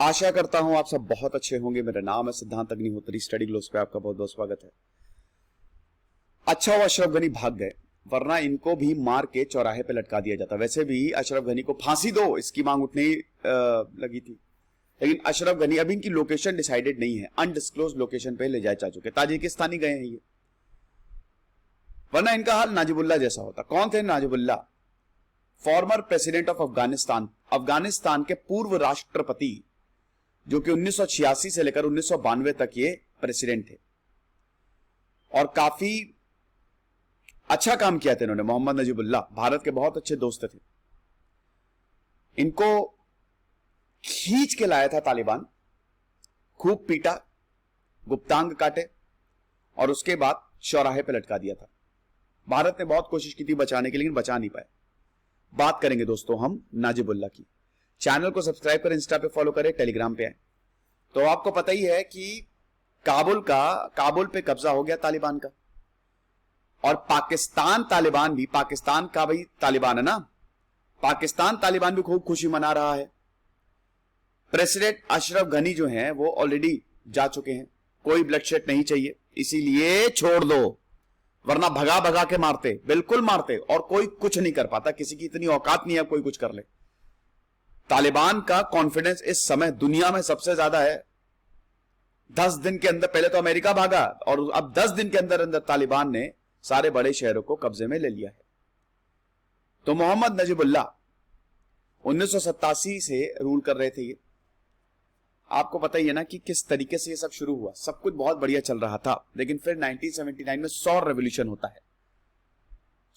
आशा करता हूं आप सब बहुत अच्छे होंगे। मेरा नाम है सिद्धांत अग्निहोत्री। स्टडी ग्लोस पे आपका बहुत बहुत स्वागत है। अच्छा हुआ अशरफ गनी भाग गए, वरना इनको भी मार के चौराहे पे लटका दिया जाता। वैसे भी अशरफ गनी को फांसी दो इसकी मांग उठने ही लगी थी, लेकिन अशरफ गनी अभी इनकी लोकेशन डिसाइडेड नहीं है, अनडिस्क्लोज लोकेशन पे ले जाए जा चुके। ताजिकिस्तान ही गए हैं ये, वरना इनका हाल नाजिबुल्ला जैसा होता। कौन थे Najibullah? Former president of Afghanistan, Afghanistan के पूर्व राष्ट्रपति, जो कि 1986 से लेकर 1992 तक ये प्रेसिडेंट थे और काफी अच्छा काम किया था इन्होंने। मोहम्मद नजीबुल्लाह भारत के बहुत अच्छे दोस्त थे। इनको खींच के लाया था तालिबान, खूब पीटा, गुप्तांग काटे और उसके बाद चौराहे पे लटका दिया था। भारत ने बहुत कोशिश की थी बचाने की, लेकिन बचा नहीं पाए। बात करेंगे दोस्तों हम नाजिबुल्लाह की। चैनल को सब्सक्राइब करें, इंस्टा पे फॉलो करें, टेलीग्राम पे आए। तो आपको पता ही है कि काबुल पे कब्जा हो गया तालिबान का, और पाकिस्तान तालिबान भी, पाकिस्तान का भाई तालिबान है ना, पाकिस्तान तालिबान भी खूब खुशी मना रहा है। प्रेसिडेंट अशरफ गनी जो हैं वो ऑलरेडी जा चुके हैं, कोई ब्लडशेड नहीं चाहिए, इसीलिए छोड़ दो, वरना भगा भगा के मारते, बिल्कुल मारते, और कोई कुछ नहीं कर पाता। किसी की इतनी औकात नहीं है कोई कुछ कर ले। तालिबान का कॉन्फिडेंस इस समय दुनिया में सबसे ज्यादा है। 10 दिन के अंदर, पहले तो अमेरिका भागा और अब 10 दिन के अंदर अंदर तालिबान ने सारे बड़े शहरों को कब्जे में ले लिया है। तो मोहम्मद नजीबुल्लाह 1987 से रूल कर रहे थे ये। आपको पता ही है ना कि किस तरीके से ये सब शुरू हुआ। सब कुछ बहुत बढ़िया चल रहा था, लेकिन फिर 1979 में सौर रेवोल्यूशन होता है,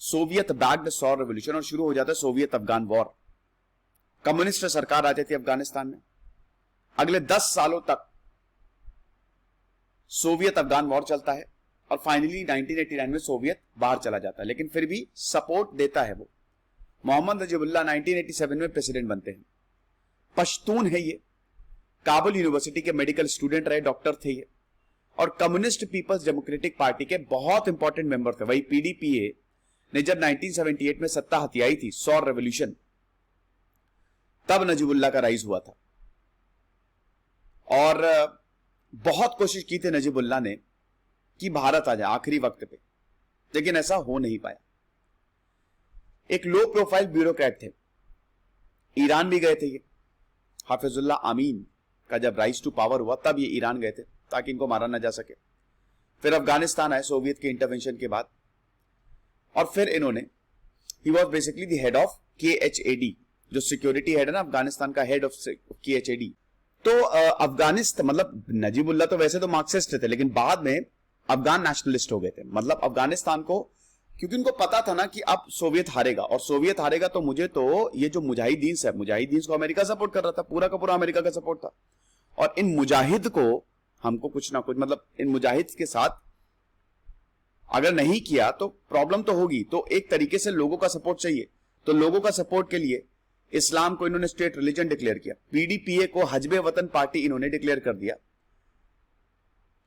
सोवियत बैक्ड सौर रेवोल्यूशन, और शुरू हो जाता है सोवियत अफगान वॉर। कम्युनिस्ट सरकार आ जाती है अफगानिस्तान में। अगले 10 सालों तक सोवियत अफगान वॉर चलता है और फाइनली 1989 में सोवियत बाहर चला जाता है, लेकिन फिर भी सपोर्ट देता है वो। मोहम्मद नजीबुल्लाह 1987 में प्रेसिडेंट बनते हैं। पश्तून है ये, काबुल यूनिवर्सिटी के मेडिकल स्टूडेंट रहे, डॉक्टर थे ये, और कम्युनिस्ट पीपल्स डेमोक्रेटिक पार्टी के बहुत इंपॉर्टेंट मेंबर थे। वही पीडीपीए ने जब 1978 में सत्ता हथियाई थी, सौर रेवोल्यूशन, तब नजीबुल्लाह का राइज हुआ था। और बहुत कोशिश की थी नजीबुल्लाह ने कि भारत आ जाए आखिरी वक्त पे, लेकिन ऐसा हो नहीं पाया। एक लो प्रोफाइल ब्यूरोक्रेट थे, ईरान भी गए थे ये। हाफिजुल्लाह अमीन का जब राइज टू पावर हुआ तब ये ईरान गए थे ताकि इनको मारा ना जा सके। फिर अफगानिस्तान आए सोवियत के इंटरवेंशन के बाद, और फिर इन्होंने, he was basically the head of KHAD, जो सिक्योरिटी हेड है ना अफगानिस्तान का, हेड ऑफ KHAD। तो अफगानिस्तान, मतलब नजीबुल्लाह तो वैसे तो मार्क्सिस्ट थे, लेकिन बाद में अफगान नेशनलिस्ट हो गए थे। मतलब अफगानिस्तान को, क्योंकि उनको पता था ना कि अब सोवियत हारेगा, और सोवियत हारेगा तो मुझे तो ये जो मुजाहिदीन है, मुजाहिदीन को अमेरिका सपोर्ट कर रहा था, पूरा का पूरा अमेरिका का सपोर्ट था, और इन मुजाहिद को हमको कुछ ना कुछ, मतलब इन मुजाहिद के साथ अगर नहीं किया तो प्रॉब्लम तो होगी। तो एक तरीके से लोगों का सपोर्ट चाहिए, तो लोगों का सपोर्ट के लिए इस्लाम को इन्होंने स्टेट रिलीजन डिक्लेयर किया। पीडीपीए को हजबे वतन पार्टी इन्होंने डिक्लेयर कर दिया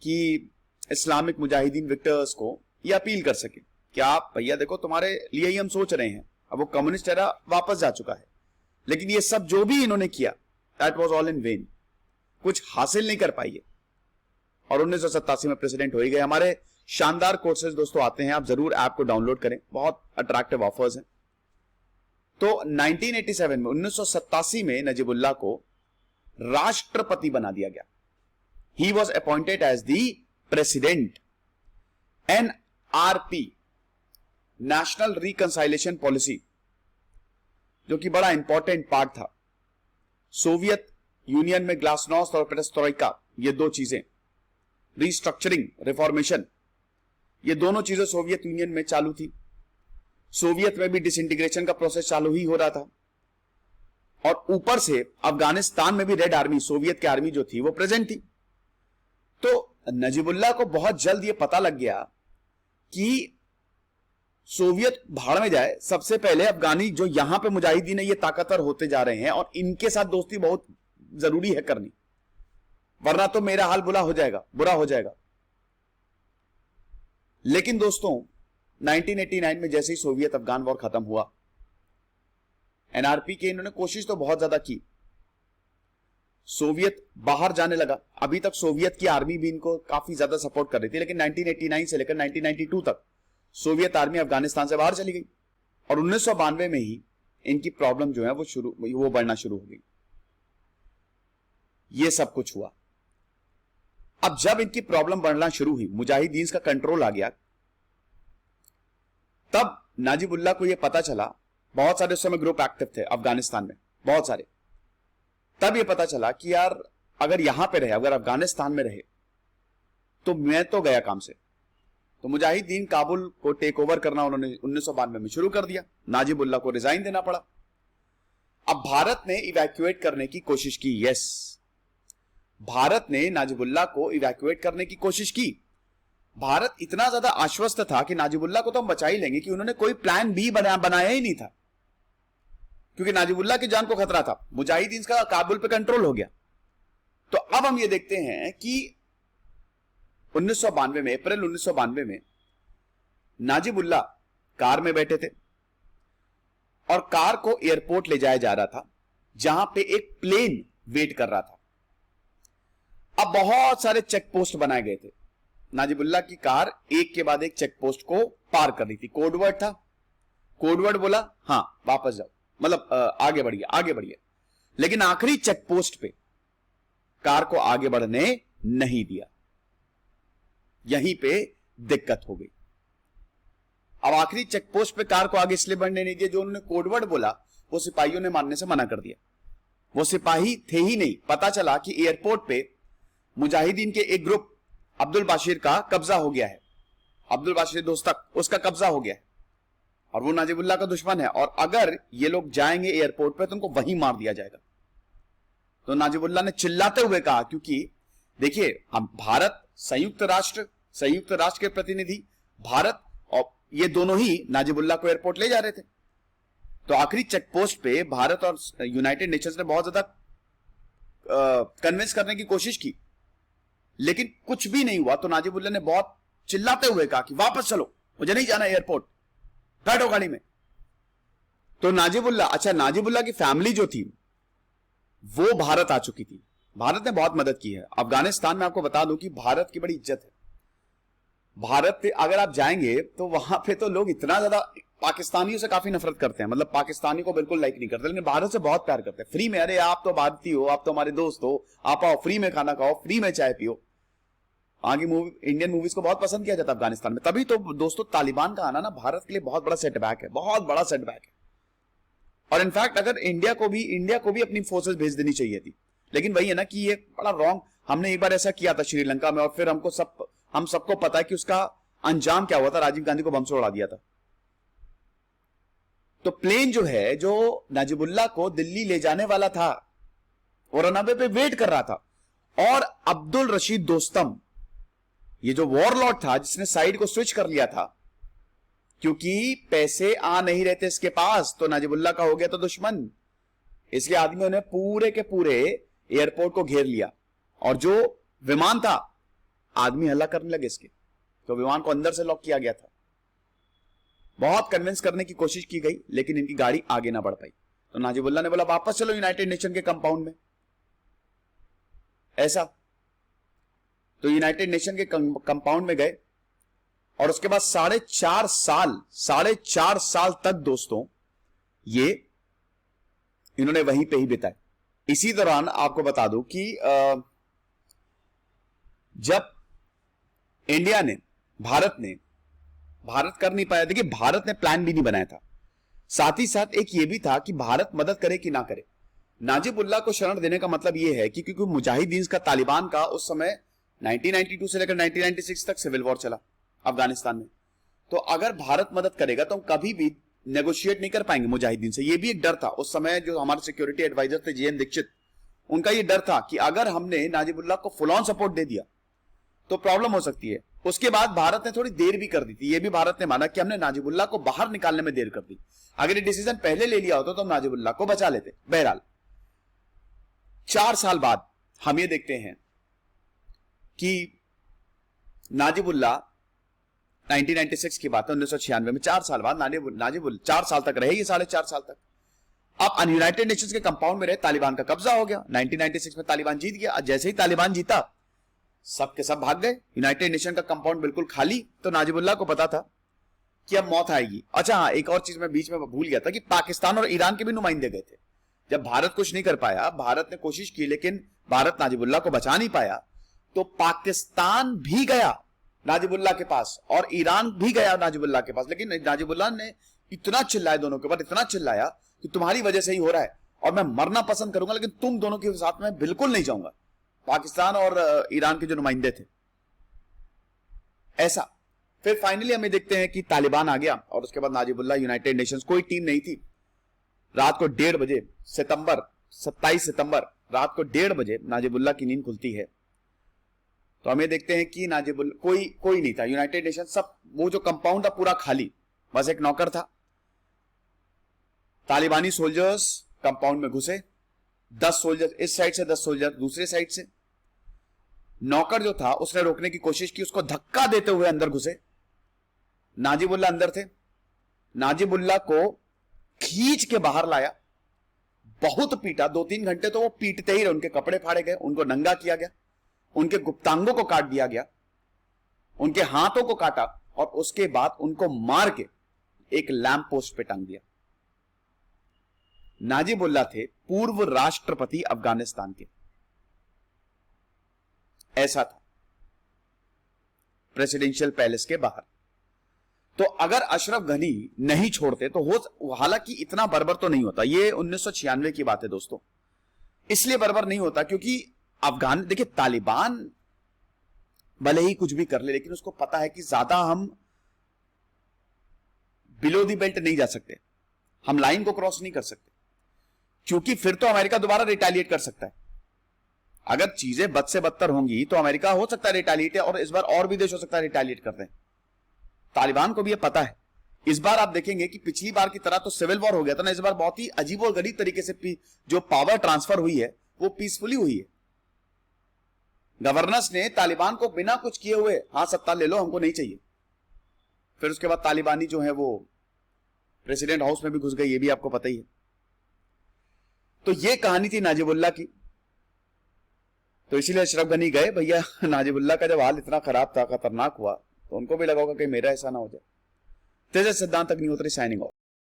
कि इस्लामिक मुजाहिदीन विक्टर्स को ये अपील कर सके कि आप भैया देखो, तुम्हारे लिए ही हम सोच रहे हैं। अब वो कम्युनिस्ट एरा वापस जा चुका है, लेकिन ये सब जो भी इन्होंने किया, that was all in when, कुछ हासिल नहीं कर पाई। और 1987 में प्रेसिडेंट हो ही गए। हमारे शानदार कोर्सेज दोस्तों आते हैं, आप जरूर ऐप को डाउनलोड करें, बहुत अट्रैक्टिव ऑफर्स हैं। तो 1987 में, 1987 में नजीबुल्लाह को राष्ट्रपति बना दिया गया। He was appointed as the president. NRP, national reconciliation policy, जो कि बड़ा इंपॉर्टेंट पार्ट था। सोवियत यूनियन में ग्लासनोस्ट और पेरेस्ट्रोइका, ये दो चीजें, रिस्ट्रक्चरिंग, रिफॉर्मेशन, ये दोनों चीजें सोवियत यूनियन में चालू थी। सोवियत में भी डिसइंटीग्रेशन का प्रोसेस चालू ही हो रहा था, और ऊपर से अफगानिस्तान में भी रेड आर्मी, सोवियत की आर्मी जो थी वो प्रेजेंट थी। तो नजीबुल्लाह को बहुत जल्द ये पता लग गया कि सोवियत भाड़ में जाए, सबसे पहले अफगानी जो यहां पे मुजाहिदीन है ये ताकतवर होते जा रहे हैं, और इनके साथ दोस्ती बहुत जरूरी है करनी, वरना तो मेरा हाल बुरा हो जाएगा। लेकिन दोस्तों 1989 में जैसे ही सोवियत अफगान वॉर खत्म हुआ, एनआरपी के इन्होंने कोशिश तो बहुत ज्यादा की, सोवियत बाहर जाने लगा। अभी तक सोवियत की आर्मी भी इनको काफी ज्यादा सपोर्ट कर रही थी, लेकिन 1989 से लेकर 1992 तक सोवियत आर्मी अफगानिस्तान से बाहर चली गई और 1992 में ही इनकी प्रॉब्लम जो है वो बढ़ना शुरू हो गई। ये सब कुछ हुआ। अब जब इनकी प्रॉब्लम बढ़ना शुरू हुई, मुजाहिदीन का कंट्रोल आ गया, तब नाजिबुल्लाह को यह पता चला, बहुत सारे उस समय ग्रुप एक्टिव थे अफगानिस्तान में, बहुत सारे, तब यह पता चला कि यार अगर यहां पे रहे, अगर अफगानिस्तान में रहे तो मैं तो गया काम से। तो मुजाहिदीन काबुल को टेक ओवर करना उन्होंने 1992 में शुरू कर दिया। नाजिबुल्लाह को रिजाइन देना पड़ा। अब भारत ने इवैक्यूएट करने की कोशिश की। यस, भारत ने नाजिबुल्लाह को इवैक्यूएट करने की कोशिश की। भारत इतना ज्यादा आश्वस्त था कि नाजिबुल्लाह को तो हम बचा ही लेंगे, कि उन्होंने कोई प्लान बी बनाया ही नहीं था, क्योंकि नाजिबुल्लाह की जान को खतरा था। मुजाहिदीन का काबुल पे कंट्रोल हो गया। तो अब हम ये देखते हैं कि 1992 में, अप्रैल 1992 में नाजिबुल्लाह कार में बैठे थे और कार को एयरपोर्ट ले जाया जा रहा था, जहां पे एक प्लेन वेट कर रहा था। अब बहुत सारे चेक पोस्ट बनाए गए थे। नाजिबुल्लाह की कार एक के बाद एक चेक पोस्ट को पार कर रही थी। कोडवर्ड था, कोडवर्ड बोला हां वापस जाओ, मतलब आगे बढ़िए आगे बढ़िए, लेकिन आखिरी चेक पोस्ट पे कार को आगे बढ़ने नहीं दिया। यहीं पे दिक्कत हो गई। अब आखिरी चेक पोस्ट पे कार को आगे इसलिए बढ़ने नहीं दिया, जो उन्होंने कोडवर्ड बोला वो सिपाहियों ने मानने से मना कर दिया। वो सिपाही थे ही नहीं। पता चला कि एयरपोर्ट पे मुजाहिदीन के एक ग्रुप अब्दुल बाशिर का कब्जा हो गया है, अब्दुल बाशिर दोस्तक, उसका कब्जा हो गया है और वो नाजिबुल्लाह का दुश्मन है, और अगर ये लोग जाएंगे एयरपोर्ट पे तो उनको वहीं मार दिया जाएगा। तो नाजिबुल्लाह ने चिल्लाते हुए कहा, क्योंकि देखिए हम भारत, संयुक्त राष्ट्र के प्रतिनिधि भारत, और ये दोनों ही नाजिबुल्लाह को एयरपोर्ट ले जा रहे थे। तो आखिरी चेक पोस्ट पे भारत और यूनाइटेड नेशंस ने बहुत ज्यादा कन्विंस करने की कोशिश की, लेकिन कुछ भी नहीं हुआ। तो नाजिबुल्लाह ने बहुत चिल्लाते हुए कहा कि वापस चलो, मुझे नहीं जाना एयरपोर्ट, बैठो गाड़ी में। तो नाजिबुल्लाह की फैमिली जो थी वो भारत आ चुकी थी। भारत ने बहुत मदद की है अफगानिस्तान में। आपको बता दूं कि भारत की बड़ी इज्जत है। भारत पे अगर आप जाएंगे तो वहां पे तो लोग इतना ज्यादा पाकिस्तानियों से काफी नफरत करते हैं, मतलब पाकिस्तानी को बिल्कुल लाइक नहीं करते, लेकिन भारत से बहुत प्यार करते हैं। फ्री में, अरे आप तो भारतीय हो, आप तो हमारे दोस्त हो, आप आओ, फ्री में खाना खाओ, फ्री में चाय पियो। आगे इंडियन मूवीज को बहुत पसंद किया जाता है अफगानिस्तान में। तभी तो दोस्तों तालिबान का आना ना भारत के लिए बहुत बड़ा सेटबैक है, बहुत बड़ा सेटबैक है। और इनफैक्ट अगर इंडिया को भी अपनी फोर्सेस भेज देनी चाहिए थी, लेकिन वही है ना कि ये बड़ा रॉन्ग। हमने एक बार ऐसा किया था श्रीलंका में, और फिर हम सबको पता है कि उसका अंजाम क्या हुआ था, राजीव गांधी को बम से उड़ा दिया था। तो प्लेन जो है, जो नाजिबुल्लाह को दिल्ली ले जाने वाला था, और रनवे पे वेट कर रहा था, और अब्दुल रशीद दोस्तम, ये जो वॉरलॉर्ड था जिसने साइड को स्विच कर लिया था, क्योंकि पैसे आ नहीं रहते इसके पास, तो नाजिबुल्लाह का हो गया तो दुश्मन, इसलिए आदमियों ने पूरे के पूरे एयरपोर्ट को घेर लिया। और जो विमान था, आदमी हल्ला करने लगे इसके, तो विमान को अंदर से लॉक किया गया था। बहुत कन्विंस करने की कोशिश की गई, लेकिन इनकी गाड़ी आगे ना बढ़ पाई। तो नाजिबुल्लाह ने बोला वापस चलो यूनाइटेड नेशन के कंपाउंड में। ऐसा तो यूनाइटेड नेशन के कंपाउंड में गए, और उसके बाद 4.5 साल तक दोस्तों ये इन्होंने वहीं पे ही बिताए। इसी दौरान आपको बता दूं कि जब इंडिया ने, भारत कर नहीं पाया, देखिए भारत ने प्लान भी नहीं बनाया था। साथ ही साथ एक ये भी था कि भारत मदद करे कि ना करे। नाजिबुल्लाह को शरण देने का मतलब ये है कि क्योंकि मुजाहिदीन का, तालिबान का उस समय 1992 से लेकर 1996 तक सिविल वॉर चला अफगानिस्तान में, तो अगर भारत मदद करेगा तो हम कभी भी नेगोशिएट नहीं कर पाएंगे मुजाहिदीन से। ये भी एक डर था उस समय। जो हमारे सिक्योरिटी एडवाइजर थे JN दीक्षित, उनका ये डर था कि अगर हमने नाजिबुल्लाह को फुल ऑन सपोर्ट दे दिया तो प्रॉब्लम हो सकती है। उसके बाद भारत ने थोड़ी देर भी कर दी थी। ये भी भारत ने माना कि हमने नाजिबुल्लाह को बाहर निकालने में देर कर दी। अगर ये डिसीजन पहले ले लिया होता तो हम नाजिबुल्लाह को बचा लेते। बहरहाल 4 साल बाद हम ये देखते हैं कि नाजिबुल्लाह 1996 की बात है, 1996 में 4 साल बाद नाजिबुल्लाह 4 साल तक रहे, ये 4.5 साल तक। अब यूनाइटेड नेशंस के कंपाउंड में रहे, तालिबान का कब्जा हो गया, 1996 में तालिबान जीत गया। जैसे ही तालिबान जीता, सब के सब भाग गए, यूनाइटेड नेशन का कंपाउंड बिल्कुल खाली। तो नाजिबुल्लाह को पता था कि अब मौत आएगी। अच्छा हाँ, एक और चीज मैं बीच में भूल गया था कि पाकिस्तान और ईरान के भी नुमाइंदे गए थे। जब भारत कुछ नहीं कर पाया, भारत ने कोशिश की लेकिन भारत नाजिबुल्लाह को बचा नहीं पाया, तो पाकिस्तान भी गया नाजिबुल्लाह के पास और ईरान भी गया नाजिबुल्लाह के पास। लेकिन नाजिबुल्लाह ने इतना चिल्लाया दोनों के ऊपर, इतना चिल्लाया कि तुम्हारी वजह से ही हो रहा है और मैं मरना पसंद करूंगा, लेकिन तुम दोनों के साथ में बिल्कुल नहीं जाऊंगा। पाकिस्तान और ईरान के जो नुमाइंदे थे, ऐसा। फिर फाइनली हमें देखते हैं कि तालिबान आ गया और उसके बाद नाजिबुल्लाह, यूनाइटेड नेशंस, कोई टीम नहीं थी। रात को 1:30 बजे 27 सितंबर रात को 1:30 बजे नाजिबुल्लाह की नींद खुलती है। तो हमें देखते हैं कि नाजिबुल्लाह कोई नहीं था, यूनाइटेड नेशन सब, वो जो कंपाउंड था पूरा खाली, बस एक नौकर था। तालिबानी सोल्जर्स कंपाउंड में घुसे, 10 सोल्जर इस साइड से, 10 सोल्जर दूसरे साइड से। नौकर जो था उसने रोकने की कोशिश की, उसको धक्का देते हुए अंदर घुसे। नाजिबुल्लाह अंदर थे, नाजिबुल्लाह को खींच के बाहर लाया, बहुत पीटा, 2-3 घंटे तो वो पीटते ही रहे। उनके कपड़े फाड़े गए, उनको नंगा किया गया, उनके गुप्तांगों को काट दिया गया, उनके हाथों को काटा और उसके बाद उनको मार के एक लैंप पोस्ट पे टांग दिया। नाजिबुल्लाह थे पूर्व राष्ट्रपति अफगानिस्तान के, ऐसा था प्रेसिडेंशियल पैलेस के बाहर। तो अगर अशरफ गनी नहीं छोड़ते तो हो, हालांकि इतना बर्बर तो नहीं होता, ये 1996 की बात है दोस्तों, इसलिए बर्बर नहीं होता क्योंकि अफगान, देखिए तालिबान भले ही कुछ भी कर ले, लेकिन उसको पता है कि ज्यादा हम बिलो दी बेल्ट नहीं जा सकते, हम लाइन को क्रॉस नहीं कर सकते, क्योंकि फिर तो अमेरिका दोबारा रिटेलिएट कर सकता है। अगर चीजें बद से बदतर होंगी तो अमेरिका हो सकता है रिटेलिएट, और इस बार और भी देश हो सकता है रिटेलिएट करते हैं। तालिबान को भी यह पता है। इस बार आप देखेंगे कि पिछली बार की तरह तो सिविल वॉर हो गया था ना, इस बार बहुत ही अजीब और गरीब तरीके से जो पावर ट्रांसफर हुई है वो पीसफुली हुई है। गवर्नर्स ने तालिबान को बिना कुछ किए हुए, हाँ सत्ता ले लो, हमको नहीं चाहिए। फिर उसके बाद तालिबानी जो है वो प्रेसिडेंट हाउस में भी घुस गए, ये भी आपको पता ही है। तो ये कहानी थी नाजिबुल्लाह की। तो इसीलिए अशरफ गनी गए भैया। नाजिबुल्लाह का जब हाल इतना खराब था, खतरनाक हुआ, तो उनको भी लगा होगा कि मेरा ऐसा ना हो जाए। तेज सिद्धांत अग्निहोत्री साइनिंग ऑफ।